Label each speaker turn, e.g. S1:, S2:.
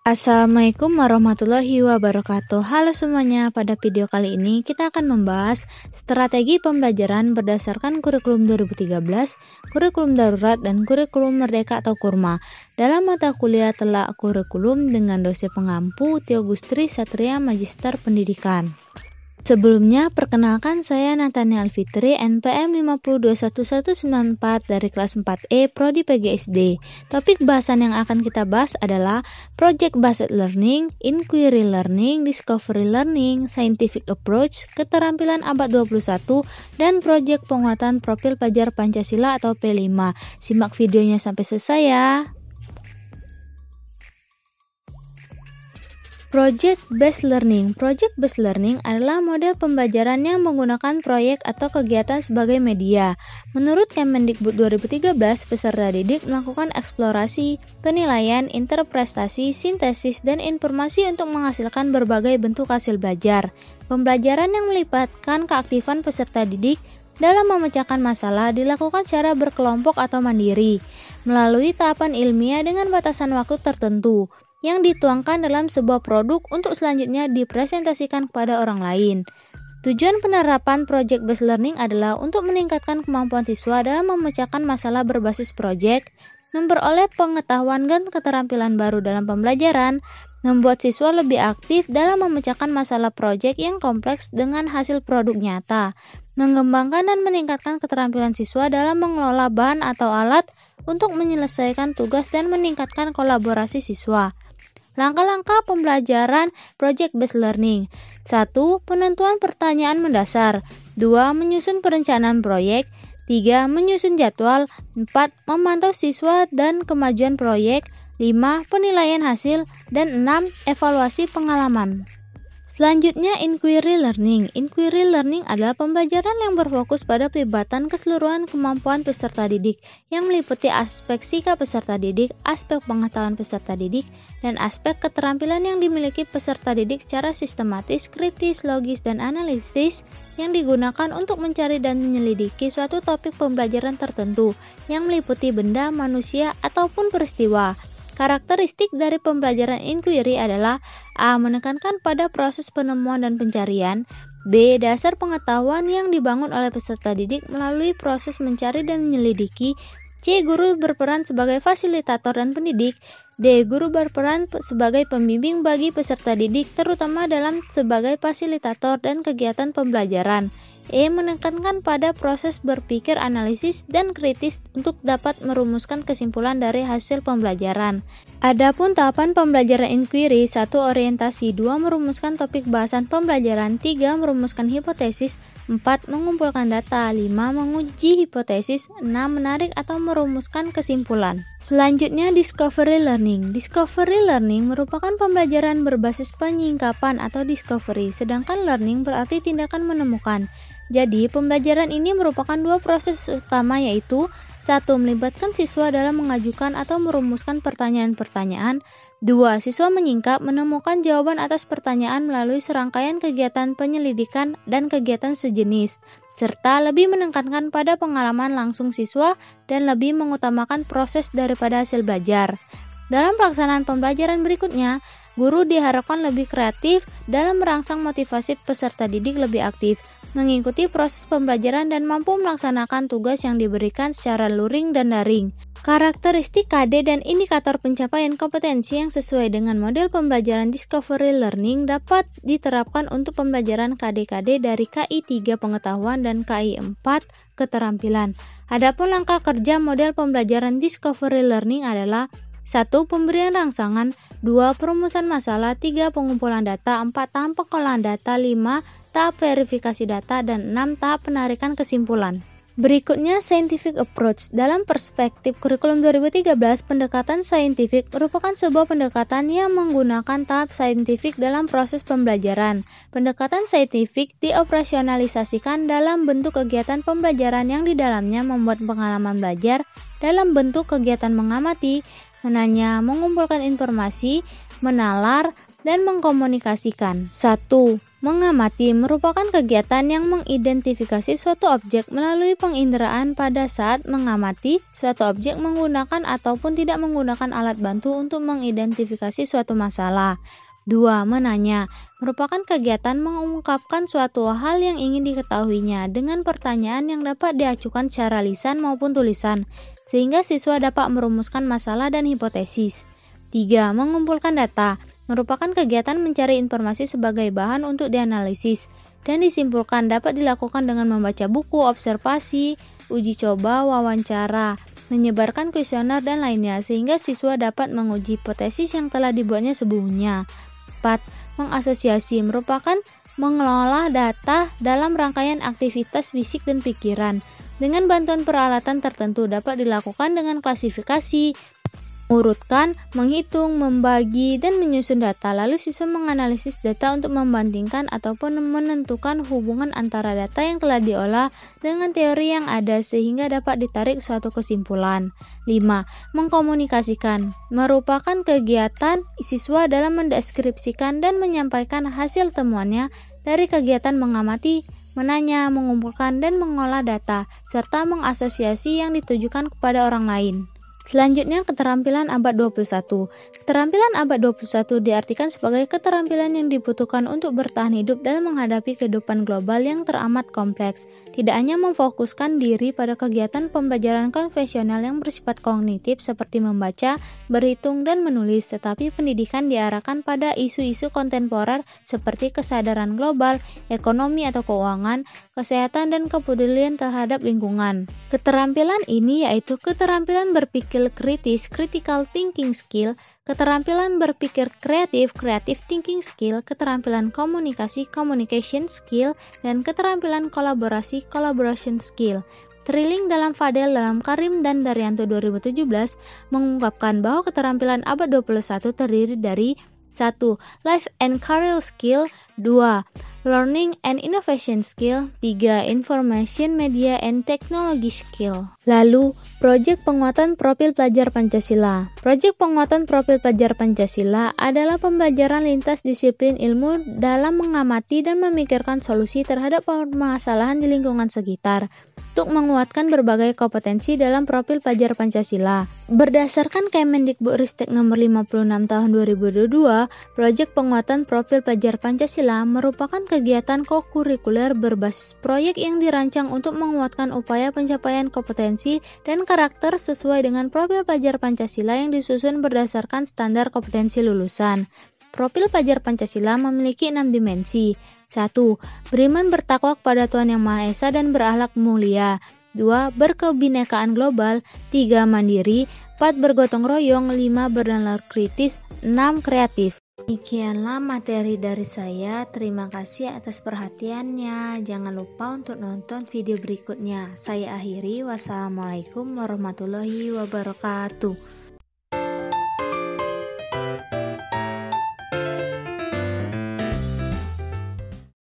S1: Assalamualaikum warahmatullahi wabarakatuh. Halo semuanya, pada video kali ini kita akan membahas strategi pembelajaran berdasarkan kurikulum 2013, kurikulum darurat, dan kurikulum merdeka atau kurma dalam mata kuliah telak kurikulum dengan dosen pengampu Tio Gustri Satria Magister Pendidikan. Sebelumnya, perkenalkan saya Nathania Alfitri, NPM 5021194 dari kelas 4E Prodi PGSD. Topik bahasan yang akan kita bahas adalah Project Based Learning, Inquiry Learning, Discovery Learning, Scientific Approach, Keterampilan Abad 21, dan Project Penguatan Profil Pelajar Pancasila atau P5. Simak videonya sampai selesai ya. Project Based Learning. Project Based Learning adalah model pembelajaran yang menggunakan proyek atau kegiatan sebagai media. Menurut Kemendikbud 2013, peserta didik melakukan eksplorasi, penilaian, interpretasi, sintesis, dan informasi untuk menghasilkan berbagai bentuk hasil belajar. Pembelajaran yang melibatkan keaktifan peserta didik dalam memecahkan masalah dilakukan secara berkelompok atau mandiri, melalui tahapan ilmiah dengan batasan waktu tertentu, yang dituangkan dalam sebuah produk untuk selanjutnya dipresentasikan kepada orang lain. Tujuan penerapan Project Based Learning adalah untuk meningkatkan kemampuan siswa dalam memecahkan masalah berbasis proyek, memperoleh pengetahuan dan keterampilan baru dalam pembelajaran, membuat siswa lebih aktif dalam memecahkan masalah proyek yang kompleks dengan hasil produk nyata, mengembangkan dan meningkatkan keterampilan siswa dalam mengelola bahan atau alat untuk menyelesaikan tugas dan meningkatkan kolaborasi siswa. Langkah-langkah pembelajaran Project Based Learning. 1. Penentuan pertanyaan mendasar. 2. Menyusun perencanaan proyek. 3. Menyusun jadwal. 4. Memantau siswa dan kemajuan proyek. 5. Penilaian hasil. Dan 6. Evaluasi pengalaman. Selanjutnya, Inquiry Learning. Inquiry Learning adalah pembelajaran yang berfokus pada pelibatan keseluruhan kemampuan peserta didik yang meliputi aspek sikap peserta didik, aspek pengetahuan peserta didik, dan aspek keterampilan yang dimiliki peserta didik secara sistematis, kritis, logis, dan analitis yang digunakan untuk mencari dan menyelidiki suatu topik pembelajaran tertentu yang meliputi benda, manusia, ataupun peristiwa. Karakteristik dari pembelajaran inquiry adalah A. Menekankan pada proses penemuan dan pencarian. B. Dasar pengetahuan yang dibangun oleh peserta didik melalui proses mencari dan menyelidiki. C. Guru berperan sebagai fasilitator dan pendidik. D. Guru berperan sebagai pembimbing bagi peserta didik, terutama dalam sebagai fasilitator dan kegiatan pembelajaran. E. Menekankan pada proses berpikir analisis dan kritis untuk dapat merumuskan kesimpulan dari hasil pembelajaran. Adapun tahapan pembelajaran inquiry: 1. Orientasi. 2. Merumuskan topik bahasan pembelajaran. 3. Merumuskan hipotesis. 4. Mengumpulkan data. 5. Menguji hipotesis. 6. Menarik atau merumuskan kesimpulan. Selanjutnya, Discovery Learning. Discovery Learning merupakan pembelajaran berbasis penyingkapan atau discovery, sedangkan learning berarti tindakan menemukan. Jadi, pembelajaran ini merupakan dua proses utama, yaitu 1. Melibatkan siswa dalam mengajukan atau merumuskan pertanyaan-pertanyaan. 2. Siswa menyingkap, menemukan jawaban atas pertanyaan melalui serangkaian kegiatan penyelidikan dan kegiatan sejenis, serta lebih menekankan pada pengalaman langsung siswa dan lebih mengutamakan proses daripada hasil belajar. Dalam pelaksanaan pembelajaran berikutnya, guru diharapkan lebih kreatif dalam merangsang motivasi peserta didik lebih aktif, mengikuti proses pembelajaran dan mampu melaksanakan tugas yang diberikan secara luring dan daring. Karakteristik KD dan indikator pencapaian kompetensi yang sesuai dengan model pembelajaran Discovery Learning dapat diterapkan untuk pembelajaran KD-KD dari KI 3 pengetahuan dan KI 4 keterampilan. Adapun langkah kerja model pembelajaran Discovery Learning adalah 1. Pemberian rangsangan. 2. Perumusan masalah. 3. Pengumpulan data. 4. Tahap pengolahan data. 5. Tahap verifikasi data. Dan 6. Tahap penarikan kesimpulan. Berikutnya, Scientific Approach. Dalam perspektif kurikulum 2013, pendekatan saintifik merupakan sebuah pendekatan yang menggunakan tahap saintifik dalam proses pembelajaran. Pendekatan saintifik dioperasionalisasikan dalam bentuk kegiatan pembelajaran yang di dalamnya membuat pengalaman belajar dalam bentuk kegiatan mengamati, menanya, mengumpulkan informasi, menalar, dan mengkomunikasikan. 1. Mengamati merupakan kegiatan yang mengidentifikasi suatu objek melalui penginderaan pada saat mengamati suatu objek menggunakan ataupun tidak menggunakan alat bantu untuk mengidentifikasi suatu masalah. 2. Menanya merupakan kegiatan mengungkapkan suatu hal yang ingin diketahuinya dengan pertanyaan yang dapat diajukan secara lisan maupun tulisan, sehingga siswa dapat merumuskan masalah dan hipotesis. 3. Mengumpulkan data merupakan kegiatan mencari informasi sebagai bahan untuk dianalisis dan disimpulkan dapat dilakukan dengan membaca buku, observasi, uji coba, wawancara, menyebarkan kuesioner dan lainnya sehingga siswa dapat menguji hipotesis yang telah dibuatnya sebelumnya. 4. Mengasosiasi merupakan mengelola data dalam rangkaian aktivitas fisik dan pikiran. Dengan bantuan peralatan tertentu dapat dilakukan dengan klasifikasi, mengurutkan, menghitung, membagi, dan menyusun data. Lalu siswa menganalisis data untuk membandingkan ataupun menentukan hubungan antara data yang telah diolah dengan teori yang ada sehingga dapat ditarik suatu kesimpulan. 5. Mengkomunikasikan merupakan kegiatan siswa dalam mendeskripsikan dan menyampaikan hasil temuannya dari kegiatan mengamati, menanya, mengumpulkan, dan mengolah data, serta mengasosiasi yang ditujukan kepada orang lain. Selanjutnya, keterampilan abad 21. Keterampilan abad 21 diartikan sebagai keterampilan yang dibutuhkan untuk bertahan hidup dalam menghadapi kehidupan global yang teramat kompleks. Tidak hanya memfokuskan diri pada kegiatan pembelajaran konvensional yang bersifat kognitif seperti membaca, berhitung, dan menulis, tetapi pendidikan diarahkan pada isu-isu kontemporer seperti kesadaran global, ekonomi atau keuangan, kesehatan, dan kepedulian terhadap lingkungan. Keterampilan ini yaitu keterampilan berpikir kritis, critical thinking skill, keterampilan berpikir kreatif, creative thinking skill, keterampilan komunikasi, communication skill, dan keterampilan kolaborasi, collaboration skill. Trilling dalam Fadel dalam Karim dan Daryanto 2017 mengungkapkan bahwa keterampilan abad 21 terdiri dari 1. Life and career skill. 2. Learning and innovation skill. 3. Information media and technology skill. Lalu, proyek penguatan profil pelajar Pancasila. Proyek penguatan profil pelajar Pancasila adalah pembelajaran lintas disiplin ilmu dalam mengamati dan memikirkan solusi terhadap permasalahan di lingkungan sekitar untuk menguatkan berbagai kompetensi dalam profil pelajar Pancasila. Berdasarkan Kemendikbudristek nomor 56 tahun 2022, proyek penguatan profil pelajar Pancasila merupakan kegiatan kokurikuler berbasis proyek yang dirancang untuk menguatkan upaya pencapaian kompetensi dan karakter sesuai dengan profil pelajar Pancasila yang disusun berdasarkan standar kompetensi lulusan. Profil pelajar Pancasila memiliki 6 dimensi. 1. Beriman bertakwa kepada Tuhan Yang Maha Esa dan berakhlak mulia. 2. Berkebinekaan global. 3. Mandiri. 4. Bergotong royong. 5. Bernalar kritis. 6. Kreatif. Demikianlah materi dari saya. Terima kasih atas perhatiannya. Jangan lupa untuk nonton video berikutnya. Saya akhiri. Wassalamualaikum warahmatullahi wabarakatuh.